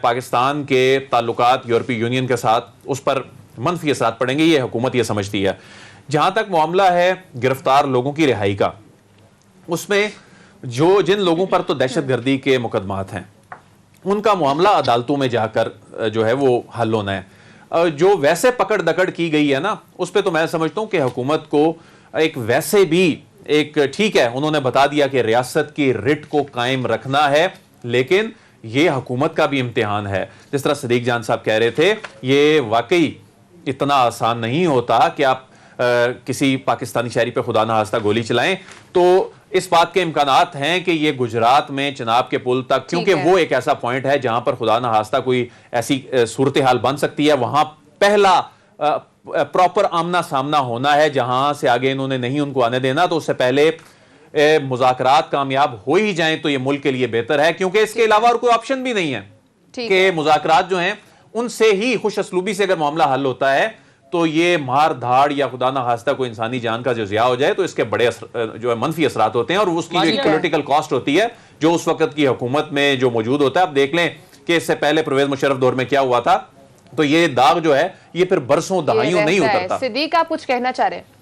پاکستان کے تعلقات یورپی یونین کے ساتھ اس پر منفی اثرات پڑیں گے، یہ حکومت یہ سمجھتی ہے۔ جہاں تک معاملہ ہے گرفتار لوگوں کی رہائی کا، اس میں جن لوگوں پر تو دہشت گردی کے مقدمات ہیں ان کا معاملہ عدالتوں میں جا کر جو ہے وہ حل ہونا ہے۔ جو ویسے پکڑ دکڑ کی گئی ہے نا، اس پہ تو میں سمجھتا ہوں کہ حکومت کو ایک ویسے بھی ایک ٹھیک ہے، انہوں نے بتا دیا کہ ریاست کی رٹ کو قائم رکھنا ہے، لیکن یہ حکومت کا بھی امتحان ہے۔ جس طرح صدیق جان صاحب کہہ رہے تھے، یہ واقعی اتنا آسان نہیں ہوتا کہ آپ کسی پاکستانی شہری پہ خدا نخواستہ گولی چلائیں۔ تو اس بات کے امکانات ہیں کہ یہ گجرات میں چناب کے پل تک، کیونکہ وہ ایک ایسا پوائنٹ ہے جہاں پر خدا نخواستہ کوئی ایسی صورتحال بن سکتی ہے، وہاں پہلا پراپر آمنا سامنا ہونا ہے، جہاں سے آگے انہوں نے نہیں ان کو آنے دینا۔ تو اس سے پہلے مذاکرات کامیاب ہو ہی جائیں تو یہ ملک کے لیے بہتر ہے، کیونکہ اس کے علاوہ اور کوئی آپشن بھی نہیں ہے کہ مذاکرات جو ہیں ان سے ہی خوش اسلوبی سے اگر معاملہ حل ہوتا ہے تو یہ مار دھاڑ یا خدا نخواستہ کوئی انسانی جان کا جو ضیاع ہو جائے تو اس کے بڑے جو ہے منفی اثرات ہوتے ہیں، اور اس کی جو پولیٹیکل کاسٹ ہوتی ہے جو اس وقت کی حکومت میں جو موجود ہوتا ہے۔ اب دیکھ لیں کہ اس سے پہلے پرویز مشرف دور میں کیا ہوا تھا، تو یہ داغ جو ہے یہ پھر برسوں دہائیوں نہیں اترتا۔ صدیق آپ کچھ کہنا چاہ رہے ہیں؟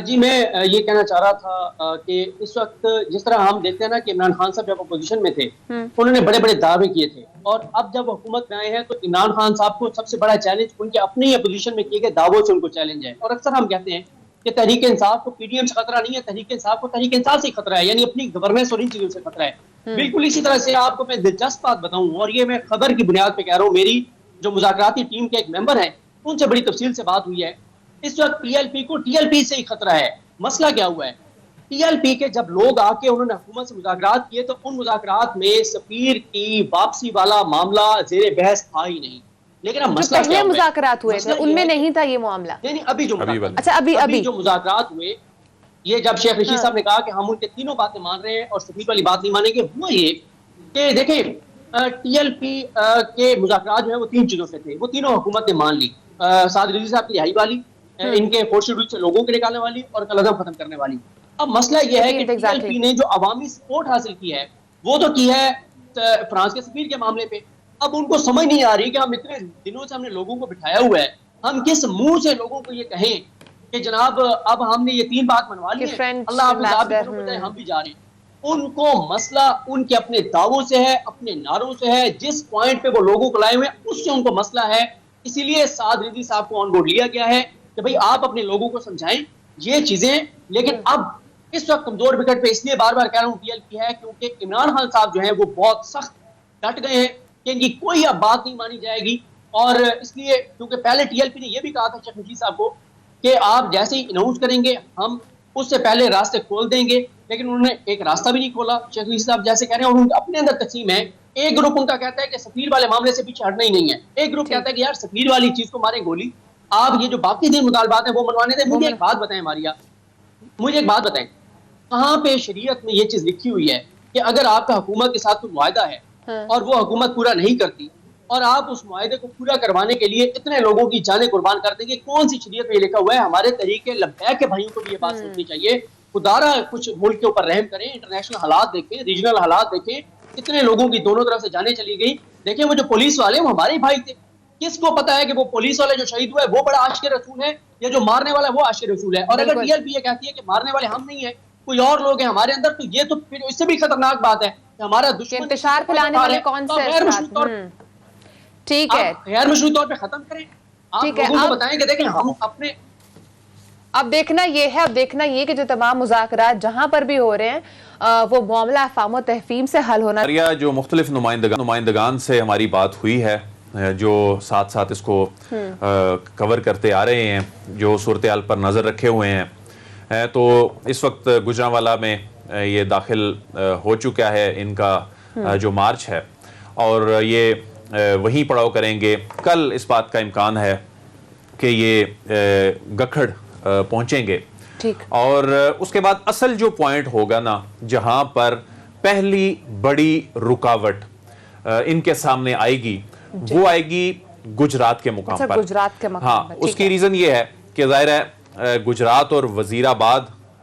جی میں یہ کہنا چاہ رہا تھا کہ اس وقت جس طرح ہم دیکھتے ہیں نا کہ عمران خان صاحب جب اپوزیشن میں تھے انہوں نے بڑے بڑے دعوے کیے تھے، اور اب جب حکومت میں آئے ہیں تو عمران خان صاحب کو سب سے بڑا چیلنج ان کے اپنے ہی اپوزیشن میں کیے گئے دعووں سے ان کو چیلنج ہے۔ اور اکثر ہم کہتے ہیں کہ تحریک انصاف کو پی ڈی ایم سے خطرہ نہیں ہے، تحریک انصاف کو تحریک انصاف سے خطرہ ہے، یعنی اپنی گورننس اور ان چیزوں سے خطرہ ہے۔ بالکل اسی طرح سے آپ کو میں دلچسپ بات بتاؤں، اور یہ میں خبر کی بنیاد پہ کہہ رہا ہوں، میری جو مذاکراتی ٹیم کے ایک ممبر ہیں ان سے بڑی تفصیل سے بات ہوئی ہے۔ اس وقت پی ایل پی کو ٹی ایل پی سے ہی خطرہ ہے۔ مسئلہ کیا ہوا ہے، ٹی ایل پی کے جب لوگ آ کے انہوں نے حکومت سے مذاکرات کیے تو ان مذاکرات میں سفیر کی واپسی والا معاملہ زیر بحث تھا ہی نہیں۔ لیکن اب مسئلہ پہلے مذاکرات ہوئے تھے ان میں نہیں تھا یہ معاملہ؟ نہیں، ابھی جو مذاکرات ہوئے، یہ جب شیخ رشید صاحب نے کہا کہ ہم ان کے تینوں باتیں مان رہے ہیں اور سفیر والی بات نہیں مانیں گے، وہ یہ کہ دیکھیں ٹی ایل پی کے مذاکرات جو ہے وہ تین چیزوں سے تھے، وہ تینوں حکومت نے مان لی۔ سعد رضوی صاحب کی رہائی والی، ان کے فورسی رول سے لوگوں کے نکالنے والی، اور کلزم ختم کرنے والی۔ اب مسئلہ یہ ہے کہ ٹی ایل پی نے جو عوامی سپورٹ حاصل کی ہے وہ تو کی ہے فرانس کے سفیر کے معاملے پہ۔ اب ان کو سمجھ نہیں آ رہی کہ ہم اتنے دنوں سے ہم نے لوگوں کو بٹھایا ہوا ہے، ہم کس منہ سے لوگوں کو یہ کہیں کہ جناب اب ہم نے یہ تین بات منوا لی ہے، اللہ حافظ، آپ بھی کرو بجائے ہم بھی جا رہے ہیں۔ ان کو مسئلہ ان کے اپنے دعووں سے ہے، اپنے نعروں سے ہے، جس پوائنٹ پہ وہ لوگوں کو لائے ہوئے ہیں اس سے ان کو مسئلہ ہے۔ اسی لیے سعد رضوی صاحب کو آن بورڈ لیا گیا ہے کہ بھئی آپ اپنے لوگوں کو سمجھائیں یہ چیزیں۔ لیکن اب اس وقت کمزور وکٹ پہ اس لیے بار بار کہہ رہا ہوں ٹی ایل پی ہے کیونکہ عمران خان صاحب جو ہیں وہ بہت سخت ڈٹ گئے ہیں کہ ان کی کوئی اب بات نہیں مانی جائے گی۔ اور اس لیے کیونکہ پہلے ٹی ایل پی نے یہ بھی کہا تھا شیخ رشید صاحب کو کہ آپ جیسے ہی اناؤنس کریں گے ہم اس سے پہلے راستے کھول دیں گے، لیکن انہوں نے ایک راستہ بھی نہیں کھولا۔ شیخ رشید صاحب جیسے کہہ رہے ہیں، اور اپنے اندر تقسیم ہے، ایک گروپ ان کا کہتا ہے کہ سفیر والے معاملے سے پیچھے ہٹنا ہی نہیں ہے، ایک گروپ کہتا ہے کہ یار سفیر والی چیز کو مارے گولی، آپ یہ جو باقی دن مطالبات ہیں وہ منوانے دیں۔ مجھے ایک بات بتائیں ماریا، مجھے ایک بات بتائیں، کہاں پہ شریعت میں یہ چیز لکھی ہوئی ہے کہ اگر آپ کا حکومت کے ساتھ کوئی معاہدہ ہے اور وہ حکومت پورا نہیں کرتی اور آپ اس معاہدے کو پورا کروانے کے لیے اتنے لوگوں کی جانیں قربان کر دیں گے، کون سی شریعت میں یہ لکھا ہوا ہے؟ ہمارے طریقے لبیک کے بھائیوں کو بھی یہ بات سوچنی چاہیے، خدارا کچھ ملک کے اوپر رحم کریں، انٹرنیشنل حالات دیکھیں، ریجنل حالات دیکھیں، کتنے لوگوں کی دونوں طرف سے جانیں چلی گئی۔ دیکھیں وہ جو پولیس والے وہ ہمارے بھائی تھے، کس کو پتا ہے کہ وہ پولیس والے جو شہید ہوئے وہ بڑا عاشق رسول ہے یا جو مارنے والا وہ عاشق رسول ہے؟ اور اگر ٹی ایل پی یہ کہتی ہے کہ مارنے والے ہم نہیں ہیں، کوئی اور لوگ ہیں ہمارے اندر، تو یہ تو پھر اس سے بھی خطرناک بات ہے کہ ہمارا دشمن انتشار پھیلانے والے کون سے؟ ٹھیک ہے، غیر مشروع طور پہ ختم کریں، آپ لوگوں کو بتائیں کہ دیکھیں ہم اپنے اب دیکھنا یہ کہ جو تمام مذاکرات جہاں پر بھی ہو رہے ہیں وہ معاملہ افہام و تفہیم سے حل ہونا۔ جو مختلف نمائندگان سے ہماری بات ہوئی ہے جو ساتھ ساتھ اس کو کور کرتے آ رہے ہیں، جو صورتحال پر نظر رکھے ہوئے ہیں، تو اس وقت گجرانوالہ میں یہ داخل ہو چکا ہے ان کا جو مارچ ہے، اور یہ وہیں پڑاؤ کریں گے۔ کل اس بات کا امکان ہے کہ یہ گکھڑ پہنچیں گے، اور اس کے بعد اصل جو پوائنٹ ہوگا نا جہاں پر پہلی بڑی رکاوٹ ان کے سامنے آئے گی وہ آئے گی گجرات کے مقام پر۔ ہاں، اس کی ریزن یہ ہے کہ ظاہر ہے گجرات اور وزیر آباد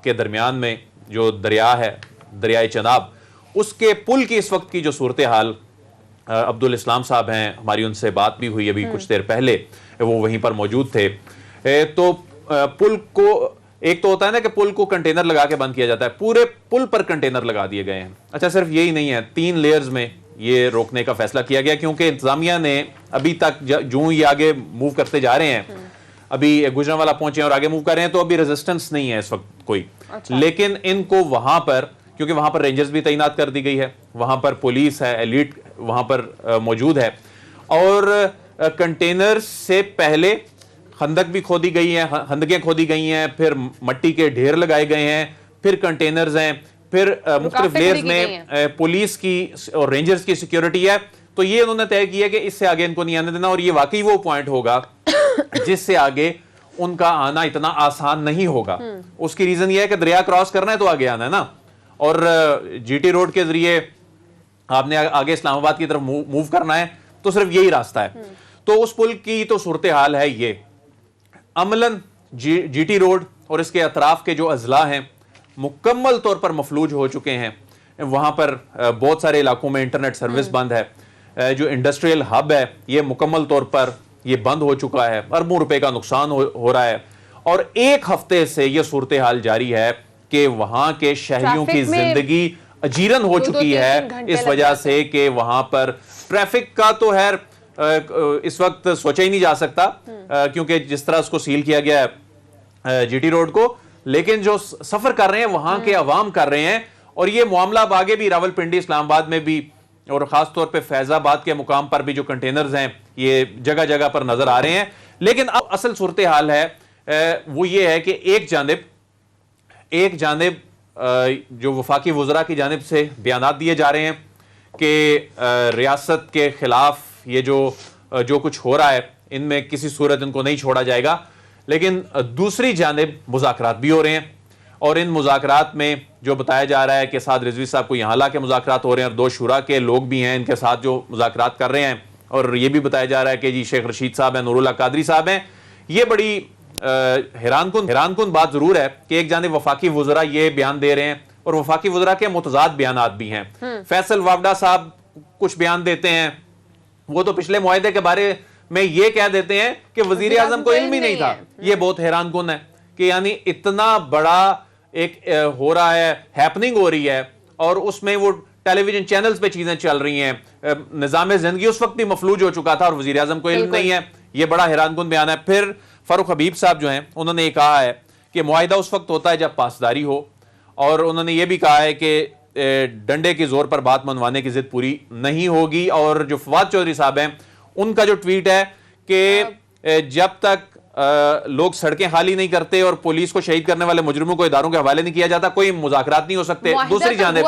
کے درمیان میں جو دریا ہے، دریائے چناب، اس کے پل کی اس وقت کی جو صورتحال عبدل اسلام صاحب ہیں, ہماری ان سے بات بھی ہوئی ابھی کچھ دیر پہلے, وہ وہیں پر موجود تھے. تو پل کو ایک تو ہوتا ہے نا کہ پل کو کنٹینر لگا کے بند کیا جاتا ہے, پورے پل پر کنٹینر لگا دیے گئے ہیں. اچھا صرف یہی نہیں ہے, 3 لیئرز میں یہ روکنے کا فیصلہ کیا گیا, کیونکہ انتظامیہ نے ابھی تک جو یہ آگے موو کرتے جا رہے ہیں, ابھی گجرانوالا پہنچے اور آگے موو کر رہے ہیں, تو ابھی ریزسٹنس نہیں ہے اس وقت کوئی. لیکن ان کو وہاں پر, کیونکہ وہاں پر رینجرز بھی تعینات کر دی گئی ہے, وہاں پر پولیس ہے, ایلیٹ وہاں پر موجود ہے, اور کنٹینر سے پہلے خندق بھی کھودی گئی ہیں, خندقیں کھودی گئی ہیں, پھر مٹی کے ڈھیر لگائے گئے ہیں, پھر کنٹینرز ہیں, پھر مختلف لیئرز میں پولیس کی اور رینجرز کی سیکیورٹی ہے. تو یہ انہوں نے طے کیا کہ اس سے آگے ان کو نہیں آنے دینا, اور یہ واقعی وہ پوائنٹ ہوگا جس سے آگے ان کا آنا اتنا آسان نہیں ہوگا. اس کی ریزن یہ ہے کہ دریا کراس کرنا ہے تو آگے آنا ہے نا, اور جی ٹی روڈ کے ذریعے آپ نے آگے اسلام آباد کی طرف موو کرنا ہے, تو صرف یہی راستہ ہے. تو اس پل کی تو صورتحال ہے یہ, عملاً جی ٹی روڈ اور اس کے اطراف کے جو اضلاع ہیں مکمل طور پر مفلوج ہو چکے ہیں. وہاں پر بہت سارے علاقوں میں انٹرنیٹ سروس بند ہے, جو انڈسٹریل ہب ہے یہ مکمل طور پر یہ بند ہو چکا ہے, اربوں روپے کا نقصان ہو رہا ہے. اور 1 ہفتے سے یہ صورتحال جاری ہے کہ وہاں کے شہریوں کی زندگی اجیرن ہو چکی ہے, اس وجہ سے کہ وہاں پر ٹریفک کا تو ہے اس وقت سوچا ہی نہیں جا سکتا, کیونکہ جس طرح اس کو سیل کیا گیا ہے جی ٹی روڈ کو, لیکن جو سفر کر رہے ہیں وہاں کے عوام کر رہے ہیں. اور یہ معاملہ اب آگے بھی راول پنڈی, اسلام آباد میں بھی, اور خاص طور پہ فیض آباد کے مقام پر بھی جو کنٹینرز ہیں یہ جگہ جگہ پر نظر آ رہے ہیں. لیکن اب اصل صورتحال ہے وہ یہ ہے کہ ایک جانب جو وفاقی وزراء کی جانب سے بیانات دیے جا رہے ہیں کہ ریاست کے خلاف یہ جو کچھ ہو رہا ہے ان میں کسی صورت ان کو نہیں چھوڑا جائے گا, لیکن دوسری جانب مذاکرات بھی ہو رہے ہیں, اور ان مذاکرات میں جو بتایا جا رہا ہے کہ سعد رضوی صاحب کو یہاں لا کے مذاکرات ہو رہے ہیں, اور 2 شورا کے لوگ بھی ہیں ان کے ساتھ جو مذاکرات کر رہے ہیں, اور یہ بھی بتایا جا رہا ہے کہ جی شیخ رشید صاحب ہیں, نور اللہ قادری صاحب ہیں. یہ بڑی حیران کن بات ضرور ہے کہ ایک جانب وفاقی وزراء یہ بیان دے رہے ہیں, اور وفاقی وزراء کے متضاد بیانات بھی ہیں. فیصل وافڈا صاحب کچھ بیان دیتے ہیں, وہ تو پچھلے معاہدے کے بارے میں یہ کہہ دیتے ہیں کہ وزیر اعظم کو علم ہی نہیں تھا. یہ بہت حیران کن ہے کہ یعنی اتنا بڑا ایک ہو رہا ہے, ہیپننگ ہو رہی ہے, اور اس میں وہ ٹیلی ویژن چینلز پہ چیزیں چل رہی ہیں, نظام زندگی اس وقت بھی مفلوج ہو چکا تھا اور وزیر اعظم کو علم نہیں ہے. یہ بڑا حیران کن بیان ہے. پھر فاروق حبیب صاحب جو ہیں انہوں نے یہ کہا ہے کہ معاہدہ اس وقت ہوتا ہے جب پاسداری ہو, اور انہوں نے یہ بھی کہا ہے کہ ڈنڈے کے زور پر بات منوانے کی ضد پوری نہیں ہوگی. اور جو فواد چودھری صاحب ہیں ان کا جو ٹویٹ ہے کہ جب تک لوگ سڑکیں خالی نہیں کرتے اور پولیس کو شہید کرنے والے مجرموں کو اداروں کے حوالے نہیں کیا جاتا, کوئی مذاکرات نہیں ہو سکتے. دوسری جانب